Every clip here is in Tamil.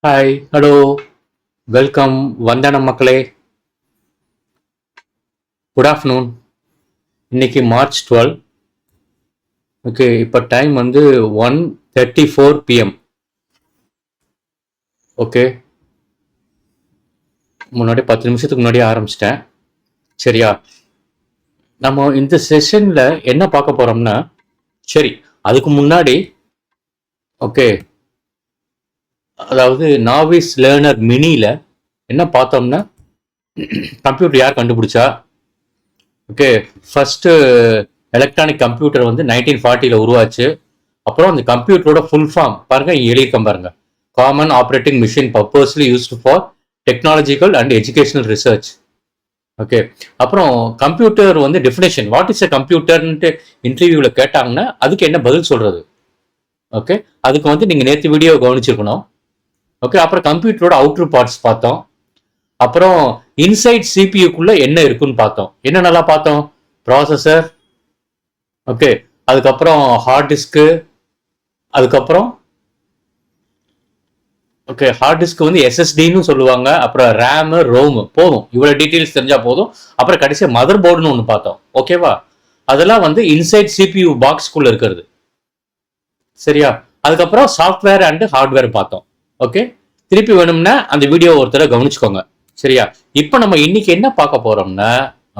ஹாய், ஹலோ, வெல்கம், வந்தனம் மக்களே. Good afternoon. இன்னைக்கு மார்ச் 12. ஓகே, இப்போ டைம் வந்து 1:34 பிஎம். ஓகே, முன்னாடி 10 நிமிஷத்துக்கு முன்னாடியே ஆரம்பிச்சிட்டேன். சரியா? நம்ம இந்த செஷனில் என்ன பார்க்க போகிறோம்னா, சரி அதுக்கு முன்னாடி ஓகே, அதாவது நாவிஸ் லேர்னர் மினியில் என்ன பார்த்தோம்னா, கம்ப்யூட்டர் யார் கண்டுபிடிச்சா? ஓகே, ஃபர்ஸ்ட் எலக்ட்ரானிக் கம்ப்யூட்டர் வந்து 1940 உருவாச்சு. அப்புறம் அந்த கம்ப்யூட்டரோட ஃபுல் ஃபார்ம் பாருங்க, எழுதியிருக்கேன் பாருங்க. Common operating machine purposely used for technological and educational research. Okay, அப்புறம் கம்ப்யூட்டர் வந்து டெஃபினேஷன், வாட் இஸ் எ கம்ப்யூட்டர்ன்ட்டு இன்டர்வியூவில் கேட்டாங்கன்னா அதுக்கு என்ன பதில் சொல்றது? ஓகே, அதுக்கு வந்து நீங்கள் நேற்று வீடியோ கவனிச்சிருக்கணும். ஓகே, அப்புறம் கம்ப்யூட்டரோட அவுட்ரு பார்ட்ஸ் பார்த்தோம். அப்புறம் இன்சைட் சிபியூக்குள்ள என்ன இருக்குன்னு பார்த்தோம். என்ன நல்லா பார்த்தோம்? ப்ராசஸர், ஓகே, அதுக்கப்புறம் ஹார்ட் டிஸ்க்கு, அதுக்கப்புறம் ஓகே ஹார்ட் டிஸ்க் வந்து எஸ்எஸ்டின்னு சொல்லுவாங்க. அப்புறம் ரேமு, ரோமு, போதும். இவ்வளோ டீட்டெயில்ஸ் தெரிஞ்சா போதும். அப்புறம் கடைசியாக மதர் போர்டுன்னு ஒன்று பார்த்தோம். ஓகேவா? அதெல்லாம் வந்து இன்சைட் சிபியூ பாக்ஸ்குள்ள இருக்கிறது. சரியா? அதுக்கப்புறம் சாஃப்ட்வேர் அண்ட் ஹார்ட்வேர் பார்த்தோம். ஓகே, திருப்பி வேணும்னா அந்த வீடியோ ஒருத்தர கவனிச்சுக்கோங்க. சரியா? இப்போ நம்ம இன்னைக்கு என்ன பார்க்க போறோம்னா,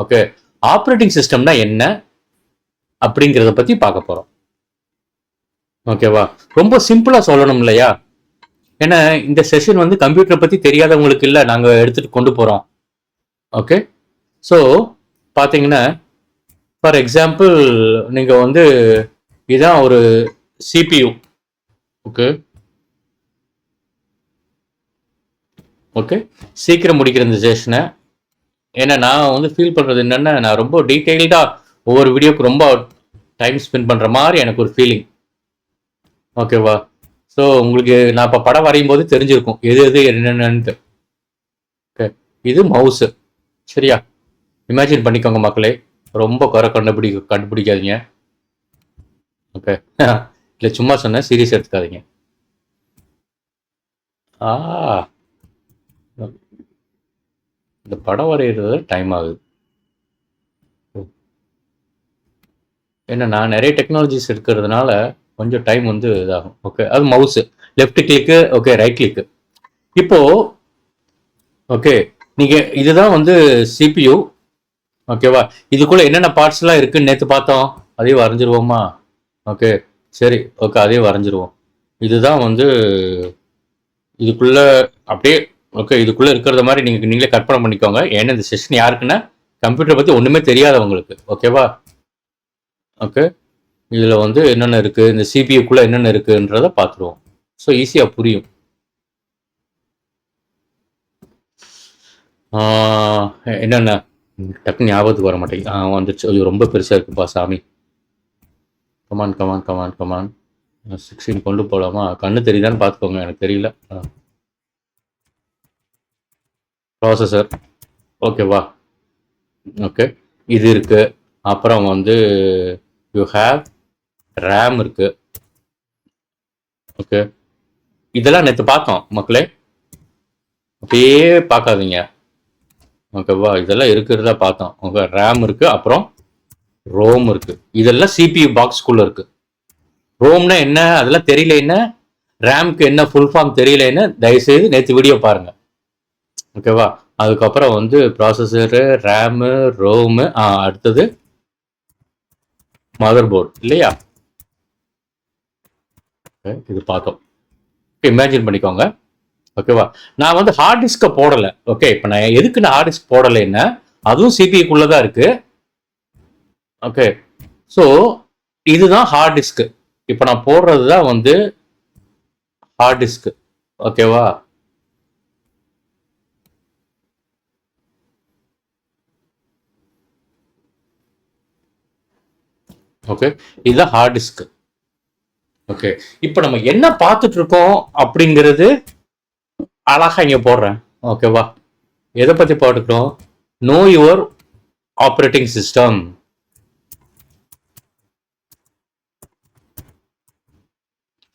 ஓகே, ஆப்ரேட்டிங் சிஸ்டம்னா என்ன அப்படிங்கிறத பத்தி பார்க்க போறோம். ஓகேவா? ரொம்ப சிம்பிளா சொல்லணும் இல்லையா? ஏன்னா இந்த செஷன் வந்து கம்ப்யூட்டரை பத்தி தெரியாதவங்களுக்கு இல்லை, நாங்க எடுத்துட்டு கொண்டு போறோம். ஓகே, ஸோ பார்த்தீங்கன்னா ஃபார் எக்ஸாம்பிள் நீங்க வந்து இதான் ஒரு சிபியூ. ஓகே ஓகே, சீக்கிரம் முடிக்கிற இந்த செஷனை. ஏன்னா நான் வந்து ஃபீல் பண்ணுறது என்னென்னா, நான் ரொம்ப டீட்டெயில்டாக ஒவ்வொரு வீடியோக்கு ரொம்ப டைம் ஸ்பெண்ட் பண்ணுற மாதிரி எனக்கு ஒரு ஃபீலிங். ஓகேவா? ஸோ உங்களுக்கு நான் இப்போ படம் வரையும் போது தெரிஞ்சிருக்கும் எது எது என்னென்னன்ட்டு. ஓகே, இது மவுஸு. சரியா? இமேஜின் பண்ணிக்கோங்க மக்களே, ரொம்ப குறை கண்டுபிடிக்காதீங்க. ஓகே, இல்லை சும்மா சொன்னேன், சீரியஸ் எடுத்துக்காதீங்க. இந்த படம் வரைகிறது டைம் ஆகுது. ஏன்னா நான் நிறைய டெக்னாலஜிஸ் எடுக்கிறதுனால கொஞ்சம் டைம் வந்து இதாகும். ஓகே, அது மவுஸு, லெஃப்ட் கிளிக்கு, ஓகே, ரைட் கிளிக்கு. இப்போ ஓகே, நீங்க இதுதான் வந்து சிபியூ. ஓகேவா? இதுக்குள்ள என்னென்ன பார்ட்ஸ்லாம் இருக்குன்னு நேற்று பார்த்தோம். அதையும் வரைஞ்சிருவோமா? ஓகே, சரி, ஓகே, அதையும் வரைஞ்சிருவோம். இதுதான் வந்து இதுக்குள்ள அப்படியே ஓகே, இதுக்குள்ள இருக்கிறத மாதிரி நீங்களே கற்பனை பண்ணிக்கோங்க. ஏன்னா இந்த செஷன் யாருக்குன்னா கம்ப்யூட்டர் பத்தி ஒண்ணுமே தெரியாதவங்களுக்கு. ஓகேவா? ஓகே, இதுல வந்து என்னென்ன இருக்கு, இந்த சிபியூக்குள்ள என்னென்ன இருக்குன்றத பார்த்துருவோம். ஸோ ஈஸியா புரியும். என்னென்ன டக்குன்னு ஞாபகத்துக்கு வர மாட்டேங்குது. வந்துச்சு. அது ரொம்ப பெருசா இருக்குப்பா சாமி. கமான் கமான் கமான் கமான் 16 கொண்டு போகலாமா? கண்ணு தெரியுதான்னு பார்த்துக்கோங்க, எனக்கு தெரியல. ப்ராசஸர், ஓகேவா? ஓகே, இது இருக்கு. அப்புறம் வந்து யூ ஹேவ் ரேம் இருக்கு. ஓகே, இதெல்லாம் நேற்று பார்த்தோம் மக்களே, அப்படியே பார்க்காதீங்க. ஓகேவா? இதெல்லாம் இருக்கிறதா பார்த்தோம். ஓகே, ரேம் இருக்கு, அப்புறம் ரோம் இருக்கு. இதெல்லாம் சிபியூ பாக்ஸ்குள்ள இருக்கு. ரோம்னா என்ன அதெல்லாம் தெரியல, என்ன ரேம்க்கு என்ன ஃபுல் ஃபார்ம் தெரியல, என்ன தயவுசெய்து நேற்று வீடியோ பாருங்க. ஓகேவா? அதுக்கப்புறம் வந்து ப்ராசஸரு, ரேமு, ரோமு, அடுத்தது மதர் போர்டு இல்லையா? இது பார்த்தோம். இமேஜின் பண்ணிக்கோங்க. ஓகேவா? நான் வந்து ஹார்ட் டிஸ்கை போடலை. ஓகே, இப்போ நான் எதுக்கு நான் ஹார்ட் டிஸ்க் போடலைன்னா அதுவும் சிபிஐக்குள்ள தான் இருக்கு. ஓகே, ஸோ இதுதான் ஹார்ட் டிஸ்க். இப்போ நான் போடுறது தான் வந்து ஹார்ட் டிஸ்க். ஓகேவா? ஓகே, இதுதான் ஹார்ட் டிஸ்க். ஓகே, இப்போ நம்ம என்ன பார்த்துட்டு இருக்கோம் அப்படிங்கிறது அழகா இங்க போடுறேன். ஓகேவா? எதை பத்தி பார்த்துக்கிறோம்? No your operating system.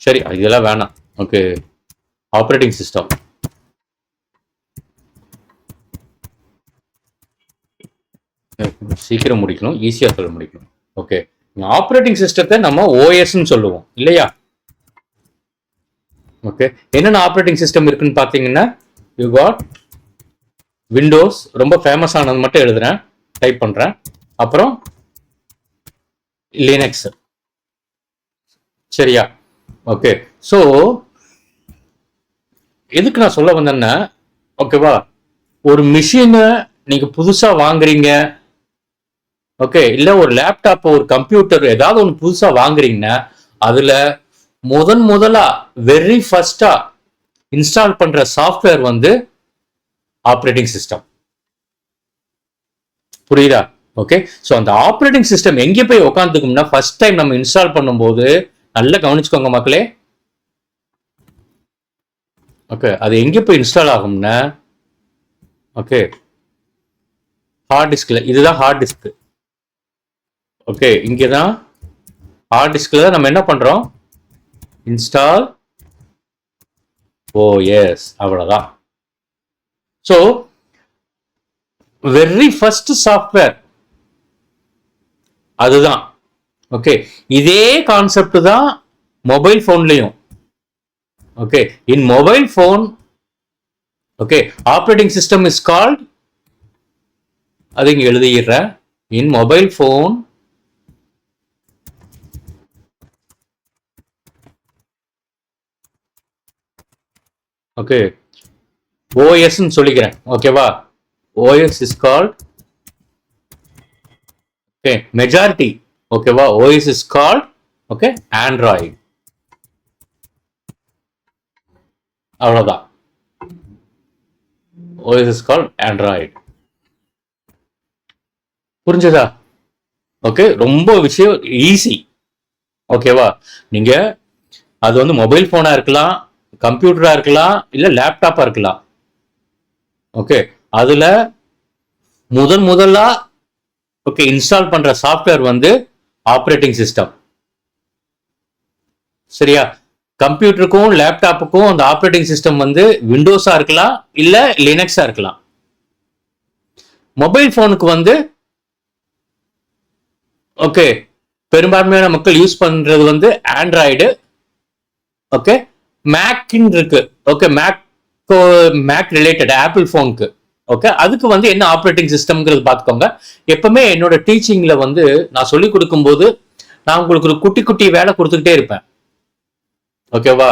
சரி, இதெல்லாம் வேணாம். Okay, operating system. சீக்கிரம் முடிக்கணும், ஈஸியா சொல்ல முடிக்கணும். ஓகே, ஆப்ரேட்டிங் சிஸ்டத்தை நம்ம ஓஎஸ்ன்னு சொல்லுவோம் இல்லையா? ஓகே, என்னென்ன ஆப்ரேட்டிங் சிஸ்டம் இருக்குன்னு பார்த்தீங்கன்னா, யூ காட் விண்டோஸ், ரொம்ப ஃபேமஸ் ஆனது மட்டும் எழுதுறேன், டைப் பண்றேன். அப்புறம் லினக்ஸ். சரியா? ஓகே, ஸோ எதுக்கு நான் சொல்ல வந்தேன்னா, ஓகேவா, ஒரு மிஷினை நீங்க புதுசா வாங்குறீங்க, ஓகே, இல்ல ஒரு லேப்டாப், ஒரு கம்ப்யூட்டர், ஏதாவது ஒன்று புதுசா வாங்குறீங்கன்னா அதுல முதலா வெரி ஃபர்ஸ்டா இன்ஸ்டால் பண்ற சாஃப்ட்வேர் வந்து ஆப்ரேட்டிங் சிஸ்டம். புரியுதா? ஓகே, ஸோ அந்த ஆப்ரேட்டிங் சிஸ்டம் எங்கே போய் உட்காந்துக்கும்னா, ஃபர்ஸ்ட் டைம் நம்ம இன்ஸ்டால் பண்ணும்போது, நல்லா கவனிச்சுக்கோங்க மக்களே. ஓகே, அது எங்கே போய் இன்ஸ்டால் ஆகும்னா, ஓகே, ஹார்ட் டிஸ்க்ல. இதுதான் ஹார்ட் டிஸ்க். ஓகே, இங்கே தான் ஹார்ட் டிஸ்க்ல தான் நம்ம என்ன பண்றோம், இன்ஸ்டால் ஓஎஸ். அவ்வளவுதான். ஸோ வெரி ஃபர்ஸ்ட் சாஃப்ட்வேர் அதுதான். ஓகே, இதே கான்செப்ட் தான் மொபைல் போன்லயும். Okay, in mobile phone, okay, operating system is called, அது இங்க எழுதிடுறேன், in mobile phone okay, OS சொல்லிக்கிறேன். ஓகேவா? OS is called, okay, majority, ஓகேவா, OS is called, okay, android. அவ்வளவுதான். OS is called android. புரிஞ்சதா? ஓகே, ரொம்ப விஷயம் ஈஸி. ஓகேவா? நீங்க அது வந்து மொபைல் போனா இருக்கலாம், கம்ப்யூட்டரா இருக்கலாம், இல்ல லேப்டாப்பா இருக்கலாம். ஓகே, அதுல முதலா ஓகே இன்ஸ்டால் பண்ற சாஃப்ட்வேர் வந்து ஆப்ரேட்டிங் சிஸ்டம். சரியா? கம்ப்யூட்டருக்கும் லேப்டாப்புக்கும் அந்த ஆப்ரேட்டிங் சிஸ்டம் வந்து விண்டோஸா இருக்கலாம், இல்ல லினக்ஸா இருக்கலாம். மொபைல் போனுக்கு வந்து ஓகே பெரும்பான்மையான மக்கள் யூஸ் பண்றது வந்து ஆண்ட்ராய்டு. ஓகே, மேக்னு இருக்கு. ஓகே, மேக் ரிலேட்டட் ஆப்பிள் போனுக்கு. ஓகே, அதுக்கு வந்து என்ன ஆப்ரேட்டிங் சிஸ்டம்ங்கிறது பார்த்துக்கோங்க. எப்பவுமே என்னோட டீச்சிங்ல வந்து நான் சொல்லி கொடுக்கும் போது நான் உங்களுக்கு ஒரு குட்டி குட்டி வேலை கொடுத்துக்கிட்டே இருப்பேன். ஓகேவா?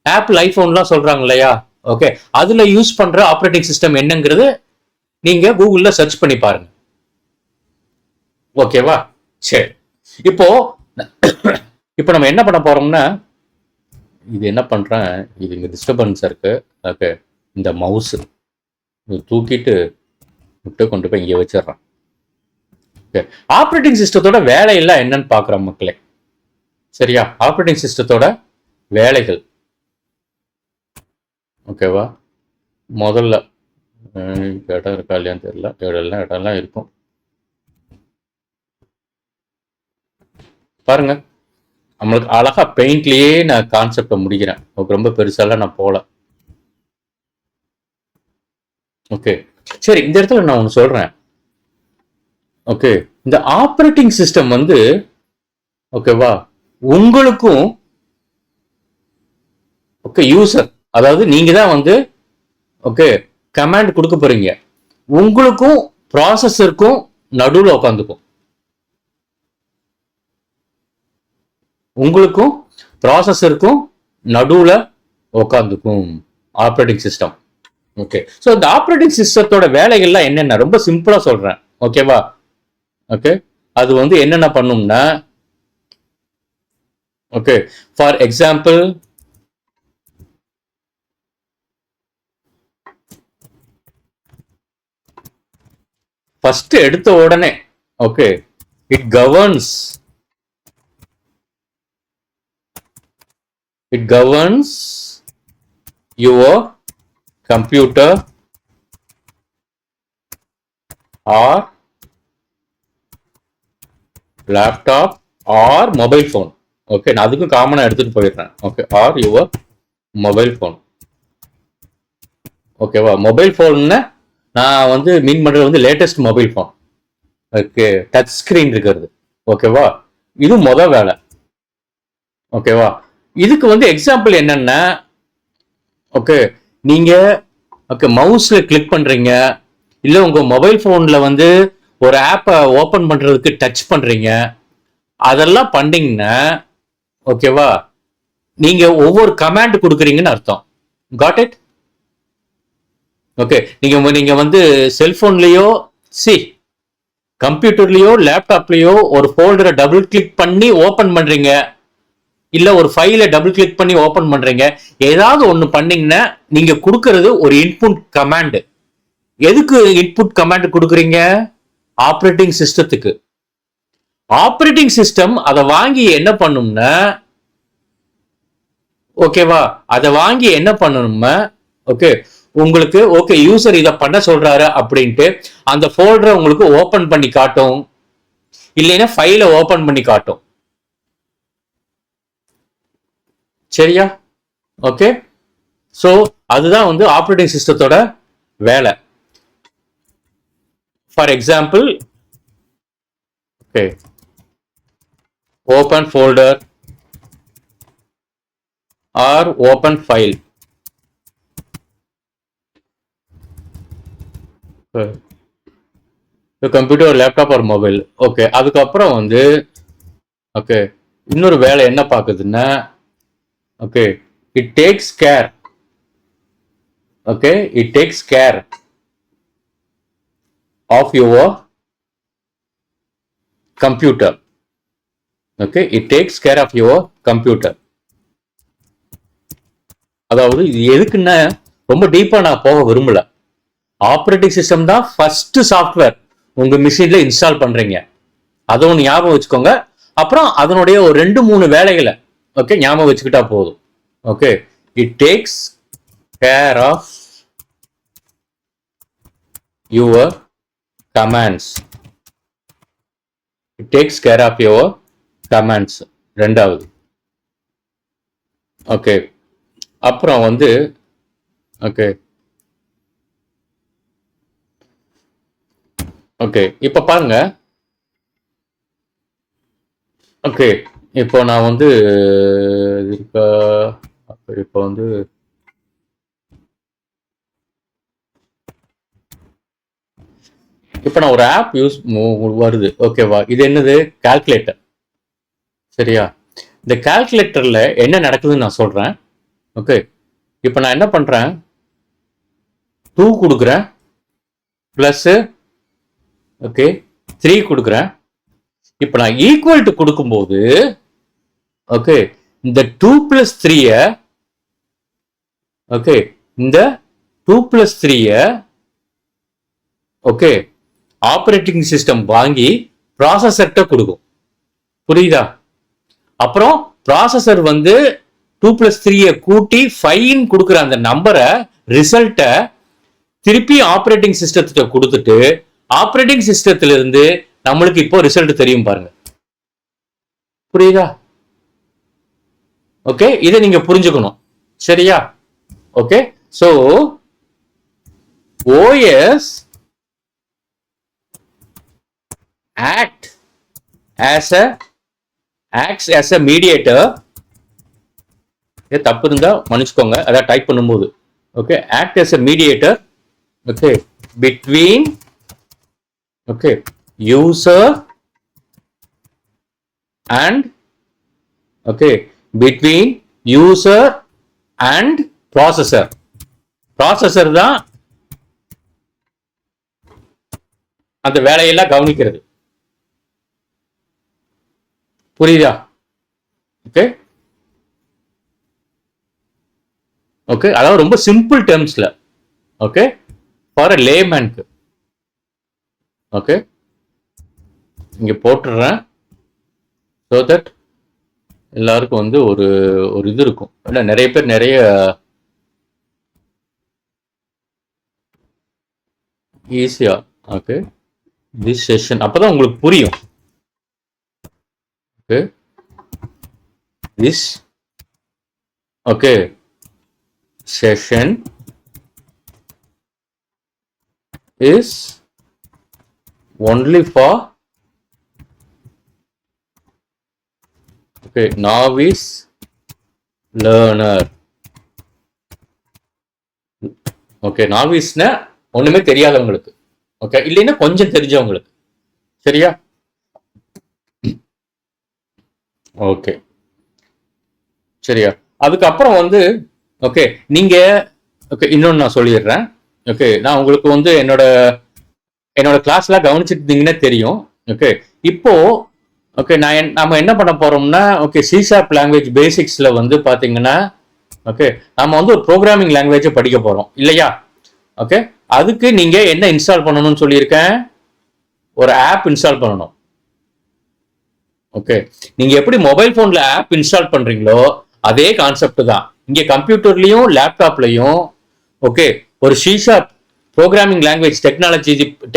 ஆப்பிள் ஐபோன்லாம் சொல்றாங்க இல்லையா? ஓகே, அதுல யூஸ் பண்ற ஆப்ரேட்டிங் சிஸ்டம் என்னங்கிறது நீங்க கூகுள்ல சர்ச் பண்ணி பாருங்க. ஓகேவா? சரி, இப்போ இப்போ நம்ம என்ன பண்ண போறோம்னா, இது என்ன பண்றேன், இது இங்க டிஸ்டர்பன்ஸ் இருக்கு. ஓகே, இந்த மவுஸ் தூக்கிட்டு விட்டு கொண்டு போய் இங்க வச்சிடறேன். ஓகே, ஆப்ரேட்டிங் சிஸ்டத்தோட வேலையெல்லாம் என்னன்னு பாக்குறோம் மக்களே. சரியா? ஆப்ரேட்டிங் சிஸ்டத்தோட வேலைகள். ஓகேவா? முதல்ல இடம் இருக்கா இல்லையான்னு தெரியல, இடம்லாம் இருக்கும். பாருங்க, நம்மளுக்கு அழகா பெயிண்ட்லயே நான் கான்செப்டை முடிக்கிறேன். ரொம்ப பெருசாலாம் நான் போல. ஓகே, சரி, இந்த இடத்துல நான் ஒன்று சொல்றேன். ஓகே, இந்த ஆப்ரேட்டிங் சிஸ்டம் வந்து ஓகேவா உங்களுக்கும் ஓகே யூசர், அதாவது நீங்க தான் வந்து ஓகே கமாண்ட் கொடுக்க போறீங்க, உங்களுக்கும் ப்ராசஸருக்கும் நடுவில் உட்காந்துக்கும். உங்களுக்கும் ப்ராசஸருக்கும் நடுவுல உட்காந்துக்கும் ஆப்ரேட்டிங் சிஸ்டம். ஓகே, ஸோ இந்த ஆப்ரேட்டிங் சிஸ்டத்தோட வேலைகள்லாம் என்னென்ன ரொம்ப சிம்பிளா சொல்றேன். ஓகேவா? ஓகே, அது வந்து என்னென்ன பண்ணும்னா, ஓகே, ஃபார் எக்ஸாம்பிள் ஃபர்ஸ்ட் எடுத்த உடனே okay it governs your computer or laptop or mobile phone. Okay, நான் அதுக்கும் காமனா எடுத்துட்டு போயிடுறேன். Okay, or your mobile phone. ஓகேவா? மொபைல் ஃபோன்னு நான் வந்து மீன் பண்றது வந்து latest mobile phone. Okay, touch screen இருக்கிறது. ஓகேவா? இது வேலை. ஓகேவா? இதுக்கு வந்து எக்ஸாம்பிள் என்னன்னா, ஓகே, நீங்க ஓகே மவுஸ்ல கிளிக் பண்றீங்க, இல்ல உங்க மொபைல் போன்ல வந்து ஒரு ஆப்பை ஓபன் பண்றதுக்கு டச் பண்றீங்க, அதெல்லாம் பண்ணீங்கன்னா ஓகேவா, நீங்க ஒவ்வொரு கமாண்ட் கொடுக்குறீங்கன்னு அர்த்தம். Got it? ஓகே, நீங்க நீங்க வந்து செல்போன்லயோ சி கம்ப்யூட்டர்லயோ லேப்டாப்லயோ ஒரு ஃபோல்டரை டபுள் கிளிக் பண்ணி ஓபன் பண்றீங்க, இல்ல ஒரு ஃபைலை டபுள் கிளிக் பண்ணி ஓபன் பண்றீங்க, ஏதாவது ஒண்ணு பண்ணீங்கன்னா நீங்க கொடுக்கறது ஒரு இன்புட் கமாண்ட். எதுக்கு இன்புட் கமாண்ட் கொடுக்குறீங்க? ஆப்ரேட்டிங் சிஸ்டத்துக்கு. ஆப்ரேட்டிங் சிஸ்டம் அதை வாங்கி என்ன பண்ணும்னா, ஓகேவா, அதை வாங்கி என்ன பண்ணணும்னா, ஓகே உங்களுக்கு ஓகே யூசர் இதை பண்ண சொல்றாரு அப்படின்ட்டு அந்த ஃபோல்டரை உங்களுக்கு ஓபன் பண்ணி காட்டும், இல்லைன்னா ஃபைலை ஓபன் பண்ணி காட்டும். சரியா? ஓகே, சோ அதுதான் வந்து ஆப்ரேட்டிங் சிஸ்டத்தோட வேலை. For example, okay, open folder or open file. Computer, laptop or mobile. Okay, அதுக்கப்புறம் வந்து ஓகே இன்னொரு வேலை என்ன பார்க்குதுன்னா, okay it takes care, okay it takes care of your computer. Okay, it takes care of your computer. அதாவது இது எதுக்குன்னா ரொம்ப டீப்பா நான் போக விரும்பல. ஆப்ரேட்டிங் சிஸ்டம் தான் ஃபர்ஸ்ட் சாஃப்ட்வேர் உங்க மிஷின்ல இன்ஸ்டால் பண்றீங்க, அதை ஒன்று ஞாபகம் வச்சுக்கோங்க. அப்புறம் அதனுடைய ஒரு 2-3 வேலைகளை ஓகே ஞாபகம் வச்சுக்கிட்டா போதும். Okay, it takes care of your commands. It takes care of your commands ரெண்டாவது. ஓகே, அப்புறம் வந்து ஓகே ஓகே இப்ப பாருங்க. ஓகே, இப்போ நான் வந்து இப்போ வந்து இப்போ நான் ஒரு ஆப் யூஸ் வருது. ஓகேவா? இது என்னது? கால்குலேட்டர். சரியா? இந்த கால்குலேட்டர்ல என்ன நடக்குதுன்னு நான் சொல்றேன். ஓகே, இப்போ நான் என்ன பண்றேன், 2 கொடுக்குறேன், பிளஸ் ஓகே 3 கொடுக்குறேன். இப்போ நான் ஈக்குவல் டு கொடுக்கும்போது ஓகே இந்த 2 பிளஸ் 3 ஓகே இந்த 2 பிளஸ் 3 ஓகே ஆப்ரேட்டிங் சிஸ்டம் வாங்கி ப்ராசஸர்கிட்ட கொடுக்கும். புரியுதா? அப்புறம் ப்ராசஸர் வந்து 2 பிளஸ் 3 கூட்டி 5 கொடுக்குற அந்த நம்பரை ரிசல்ட்டை திருப்பி ஆப்ரேட்டிங் சிஸ்டத்திட்ட கொடுத்துட்டு ஆப்ரேட்டிங் சிஸ்டத்துல இருந்து நம்மளுக்கு இப்போ ரிசல்ட் தெரியும் பாருங்க. புரியுதா? ஓகே, இதை நீங்க புரிஞ்சுக்கணும். சரியா? Okay, so OS acts as a mediator. தப்பு இருந்தா மன்னிச்சுக்கோங்க, அதான் டைப் பண்ணும்போது. Okay, act as a mediator okay between okay user and okay between user and processor. Processor தான் அந்த வேலையெல்லாம் கவனிக்கிறது. புரியுதா? ஓகே ஓகே அதாவது ரொம்ப சிம்பிள் டேர்ம்ஸ்ல ஓகே ஃபார் அ லேமேனுக்கு. ஓகே, இங்க போட்டுறேன் ஸோ தட் எல்லாருக்கும் வந்து ஒரு ஒரு இது இருக்கும். ஏன்னா நிறைய பேர் நிறைய ஈஸியா ஓகே திஸ் செஷன் அப்பதான் உங்களுக்கு புரியும். Okay this okay session is only for novice learner. நாவிஸ்னா ஒண்ணுமே தெரியாதவங்களுக்கு. இல்லைன்னா கொஞ்சம் தெரிஞ்சவங்களுக்கு. சரியா? சரியா? அதுக்கப்புறம் வந்து நீங்க இன்னொன்னு நான் சொல்லிடுறேன். நான் உங்களுக்கு என்னோட கிளாஸ்லாம் கவனிச்சுட்டு இருந்தீங்கன்னா தெரியும். இப்போ நாம என்ன பண்ண போறோம்னா C# லாங்குவேஜ் பேசிக்ஸ்ல வந்து பாத்தீங்கன்னா நாம ஒரு ப்ரோக்ராமிங் லாங்குவேஜை படிக்க போறோம் இல்லையா? அதுக்கு நீங்க என்ன இன்ஸ்டால் பண்ணணும்னு சொல்லியிருக்கேன்? ஒரு ஆப் இன்ஸ்டால் பண்ணணும். நீங்க எப்படி மொபைல் போன்ல ஆப் இன்ஸ்டால் பண்றீங்களோ அதே கான்செப்ட் தான் இங்க கம்ப்யூட்டர்லயும் லேப்டாப்லயும். ஒரு C# ப்ரோக்ராமிங் லாங்குவேஜ்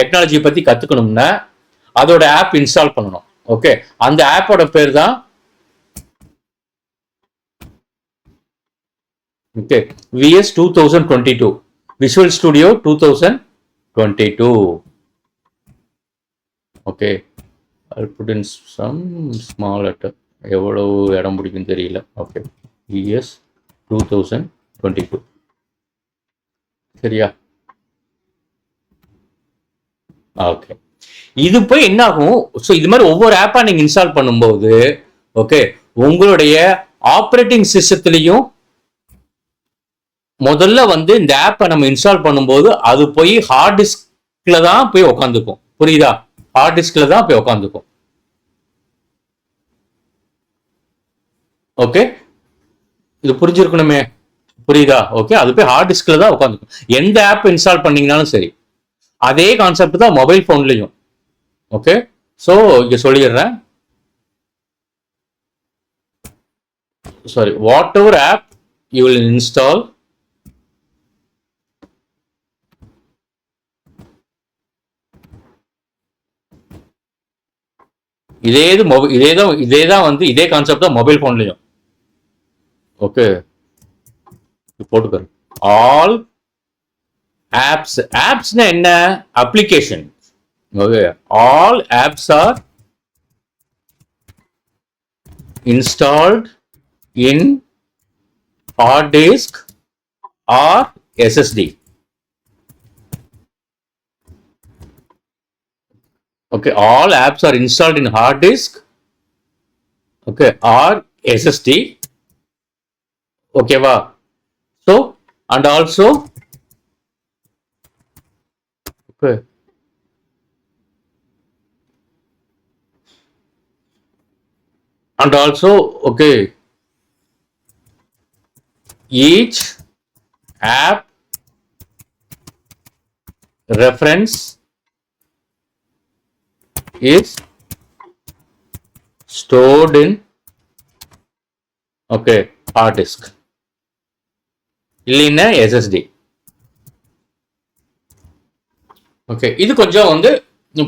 டெக்னாலஜி பத்தி கத்துக்கணும்னா அதோட ஆப் இன்ஸ்டால் பண்ணணும். அந்த ஆப்போட பேர் தான் VS 2022 Visual Studio 2022. I'll put in some small letter. எவ்வளவு இடம் பிடிக்கும் தெரியல. VS 2022. சரியா? இது போய் என்ன ஆகும்? இது மாதிரி ஒவ்வொரு ஆப்பா நீங்க இன்ஸ்டால் பண்ணும்போது உங்களுடைய ஆப்ரேட்டிங் சிஸ்டத்திலையும் முதல்ல வந்து இந்த ஆப்பை நம்ம இன்ஸ்டால் பண்ணும்போது அது போய் ஹார்ட் டிஸ்க்ல தான் போய் உட்காந்துக்கும். புரியுதா? ஹார்ட் டிஸ்க்ல தான் போய் உட்காந்துக்கும். இது புரிஞ்சிருக்கணுமே. புரியுதா? அது போய் ஹார்ட் டிஸ்க்ல தான் உட்காந்துக்கும். எந்த ஆப் இன்ஸ்டால் பண்ணீங்கன்னாலும் சரி அதே கான்செப்ட் தான் மொபைல் போன்லயும். சோ இங்க சொல்லிடுறேன். whatever app you will install, இதேதான் வந்து இதே கான்செப்ட் தான் மொபைல் போன்லயும். போட்டுக்க ஆல் ஆப்ஸ். ஆப்ஸ்னா என்ன? Application. All apps are installed in hard disk or SSD. All apps are installed in hard disk or SSD. Va? So and also each app reference is stored in hard disk இல்லைன்னா SSD. இது கொஞ்சம் வந்து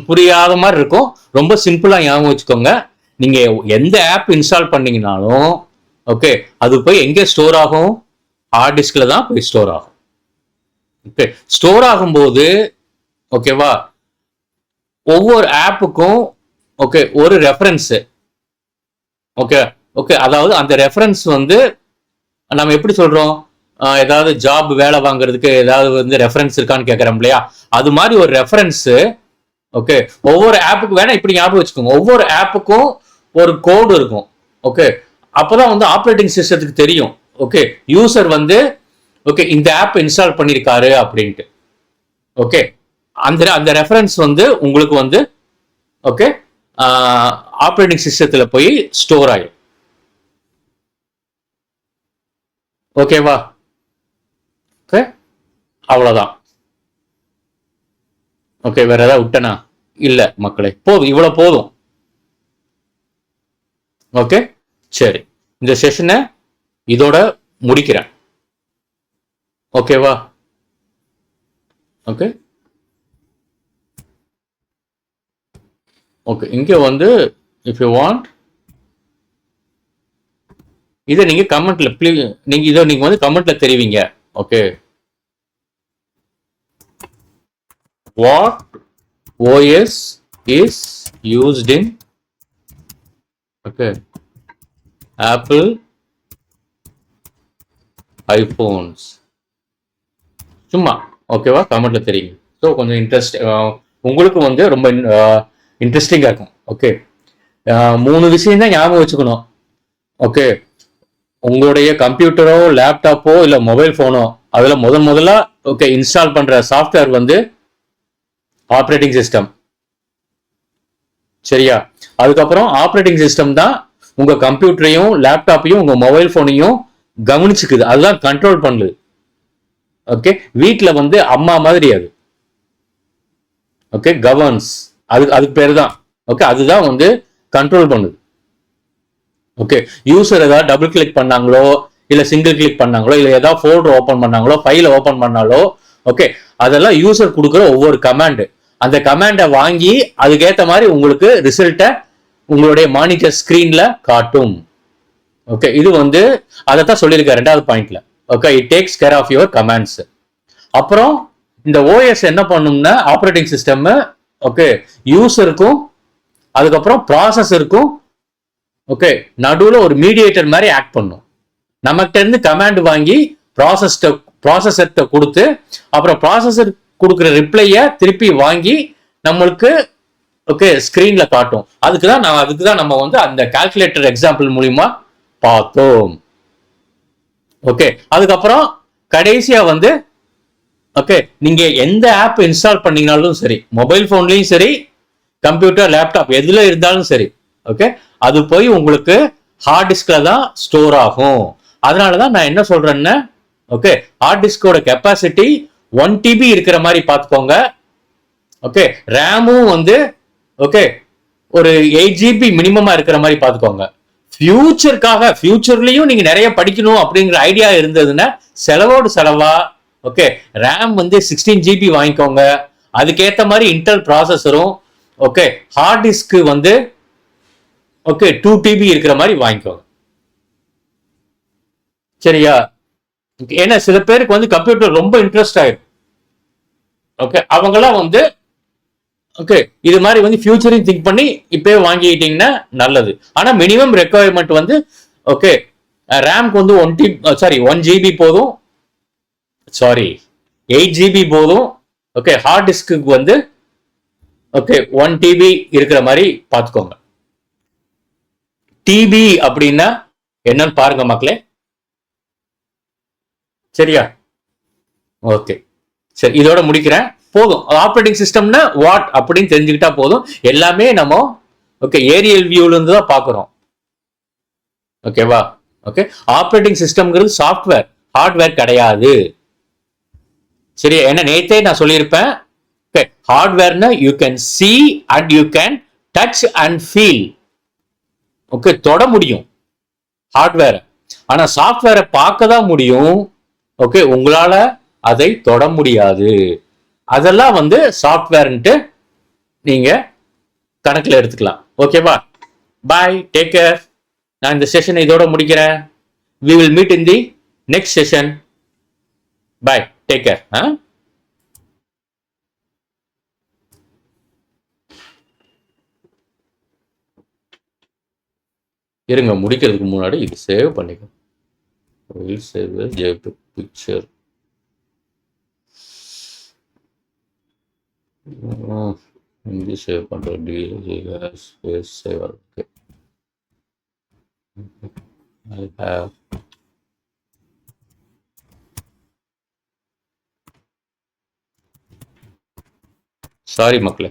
புரியாத மாதிரி இருக்கும். ரொம்ப சிம்பிளா ஞாபகம் வச்சுக்கோங்க. நீங்க எந்த ஆப் இன்ஸ்டால் பண்ணீங்கனாலும் அது போய் எங்க ஸ்டோர் ஆகும்? ஹார்ட் டிஸ்க்ல தான் போய் ஸ்டோர் ஆகும். ஸ்டோர் ஆகும்போது ஓகேவா ஒவ்வொரு ஆப்புக்கும் ஒரு ரெஃபரன்ஸ். அதாவது அந்த ரெஃபரன்ஸ் வந்து நம்ம எப்படி சொல்றோம்? ஏதாவது ஜாப் வேலை வாங்குறதுக்கு ஏதாவது வந்து ரெஃபரன்ஸ் இருக்கான்னு கேட்கறோம் இல்லையா? அது மாதிரி ஒரு ரெஃபரன்ஸ். ஒவ்வொரு ஆப்புக்கு வேணா இப்படி ஞாபகம் வச்சுக்கோங்க. ஒவ்வொரு ஆப்புக்கும் ஒரு கோடு இருக்கும். அப்பதான் வந்து ஆப்ரேட்டிங் சிஸ்டத்துக்கு தெரியும் யூசர் வந்து இந்த ஆப் இன்ஸ்டால் பண்ணிருக்காரு அப்படின்ட்டு. அந்த ரெஃபரன்ஸ் வந்து உங்களுக்கு வந்து ஆப்ரேட்டிங் சிஸ்டத்துல போய் ஸ்டோர் ஆயிடும். ஓகேவா? அவ்வளவுதான். வேற ஏதாவது விட்டனா? இல்ல மக்களே, போதும், இவ்வளவு போதும். சரி, இந்த செஷனை இதோட முடிக்கிறேன். ஓகேவா? இங்க வந்து இஃப் யூ வாண்ட் இதை நீங்க கமெண்ட்ல நீங்க வந்து கமெண்ட்ல தெரிவிங்க. what OS is used in okay Apple iPhones. சும்மா ஓகேவா, கமெண்ட்ல தெரியும். ஸோ கொஞ்சம் இன்ட்ரெஸ்ட் உங்களுக்கு வந்து ரொம்ப இன்ட்ரெஸ்டிங்காக இருக்கும். ஓகே, 3 விஷயம் தான் ஞாபகம் வச்சுக்கணும். ஓகே, உங்களுடைய கம்ப்யூட்டரோ லேப்டாப்போ இல்லை மொபைல் ஃபோனோ அதில் முதல்ல ஓகே இன்ஸ்டால் பண்ணுற சாஃப்ட்வேர் வந்து ஆப்ரேட்டிங் சிஸ்டம். சரியா? அதுக்கப்புறம் ஆப்ரேட்டிங் சிஸ்டம் தான் உங்க கம்ப்யூட்டரையும் லேப்டாப்பையும் உங்க மொபைல் போனையும் கவனிச்சுக்குது, அதுதான் கண்ட்ரோல் பண்ணுது. ஓகே, வீட்டில் வந்து அம்மா மாதிரி அது. ஓகே, கவர்ன்ஸ், அதுக்கு பேர் தான். ஓகே, அதுதான் வந்து கண்ட்ரோல் பண்ணுது. ஓகே, யூசர் ஏதாவது டபுள் கிளிக் பண்ணாங்களோ இல்ல சிங்கிள் கிளிக் பண்ணாங்களோ இல்ல ஏதாவது ஃபோல்டர் ஓபன் பண்ணாங்களோ ஃபைல ஓபன் பண்ணாலோ ஓகே, அதெல்லாம் யூசர் கொடுக்குற ஒவ்வொரு கமாண்ட். அந்த கமாண்டை வாங்கி அதுக்கேற்ற மாதிரி உங்களுக்கு ரிசல்ட்டை உங்களுடைய மானிட்டர் ஸ்கிரீன்ல காட்டும். ஓகே, இது வந்து அதைத்தான் சொல்லியிருக்க 2வது பாயிண்ட்ல. Okay, it takes care of your commands. அப்புறம் இந்த ஓஎஸ் என்ன பண்ணும்னா ஆப்ரேட்டிங் சிஸ்டம் ஓகே யூசருக்கும் அதுக்கப்புறம் ப்ராசஸருக்கும் ஓகே நடுவில் ஒரு மீடியேட்டர் மாதிரி ஆக்ட் பண்ணும். நமக்கிட்ட இருந்து கமாண்ட் வாங்கி ப்ராசஸர்கிட்ட கொடுத்து அப்புறம் ப்ராசஸர் கொடுக்குற ரிப்ளையை திருப்பி வாங்கி நம்மளுக்கு ஓகே ஸ்கிரீன்ல காட்டும். அதுக்கு தான் நம்ம வந்து அந்த கால்குலேட்டர் எக்ஸாம்பிள் மூலியமா பார்த்தோம். ஓகே, அதுக்கப்புறம் கடைசியா வந்து ஓகே நீங்க எந்த ஆப் இன்ஸ்டால் பண்ணீங்கனாலும் சரி, மொபைல் போன்லயும் சரி கம்ப்யூட்டர் லேப்டாப் எதுல இருந்தாலும் சரி ஓகே, அது போய் உங்களுக்கு ஹார்ட் டிஸ்க்ல தான் ஸ்டோர் ஆகும். அதனாலதான் நான் என்ன சொல்றேன்னா ஓகே ஹார்ட் டிஸ்கோட கெப்பாசிட்டி 1 TB இருக்கிற மாதிரி பார்த்துக்கோங்க. ஓகே, ரேமும் வந்து ஓகே ஒரு 8 GB மினிமமா இருக்கிற மாதிரி பார்த்துக்கோங்க. ஃபியூச்சர்லயும் நீங்க நிறைய படிக்கணும் அப்படிங்கிற ஐடியா இருந்ததுன்னா செலவோடு செலவா ஓகே ரேம் வந்து 16 GB வாங்கிக்கோங்க. அதுக்கேற்ற மாதிரி இன்டெல் ப்ராசஸரும் ஓகே ஹார்ட் டிஸ்க் வந்து ஓகே 2 TB இருக்கிற மாதிரி வாங்கிக்கோங்க. சரியா? ஏன்னா சில பேருக்கு வந்து கம்ப்யூட்டர் ரொம்ப இன்ட்ரெஸ்ட் ஆயிடும். ஓகே, அவங்கெல்லாம் வந்து ஓகே இது மாதிரி வந்து ஃபியூச்சரையும் திங்க் பண்ணி இப்பவே வாங்கிட்டீங்கன்னா நல்லது. ஆனா மினிமம் ரெக்குவயர்மெண்ட் வந்து ஓகே ரேம்க்கு வந்து 1 GB போதும், 8 GB போதும். ஓகே, ஹார்ட் டிஸ்க்கு வந்து ஓகே 1 TB இருக்கிற மாதிரி பார்த்துக்கோங்க. டிபி அப்படின்னா என்னன்னு பாருங்க மக்களே. சரியா? ஓகே, சரி, இதோட முடிக்கிறேன். போதும், ஆப்ரேட்டிங் சிஸ்டம்னா வாட் அப்படின்னு தெரிஞ்சுக்கிட்டா போதும். எல்லாமே நம்ம ஓகே ஏரியல் வியூல இருந்து தான் பார்க்குறோம். ஓகேவா? ஓகே, ஆப்ரேட்டிங் சிஸ்டம்ங்கிறது சாஃப்ட்வேர், ஹார்ட்வேர் கிடையாது. சரி, ஏன்னா நேத்தே நான் சொல்லியிருப்பேன் ஓகே ஹார்ட்வேர்னா you can see and you can touch and feel. Okay, தொட முடியும் ஹார்ட்வேரை, ஆனா சாஃப்ட்வேரை பார்க்க தான் முடியும். ஓகே, உங்களால அதை தொட முடியாது. அதெல்லாம் வந்து சாஃப்ட்வேர்ன்ட்டு நீங்க கணக்கில் எடுத்துக்கலாம். ஓகேவா? பாய், டேக் கேர். நான் இந்த செஷனை இதோட முடிக்கிறேன். we will meet in the next session. Bye, take care. இருங்க, முடிக்கிறதுக்கு முன்னாடி இது சேவ் பண்ணிக்கோ. will save the JPEG picture. இங்கே சேவ் பண்ற space saver. Okay, I have sorry மக்களே,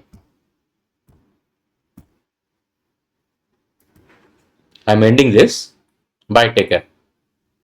I'm ending this. Bye, take care.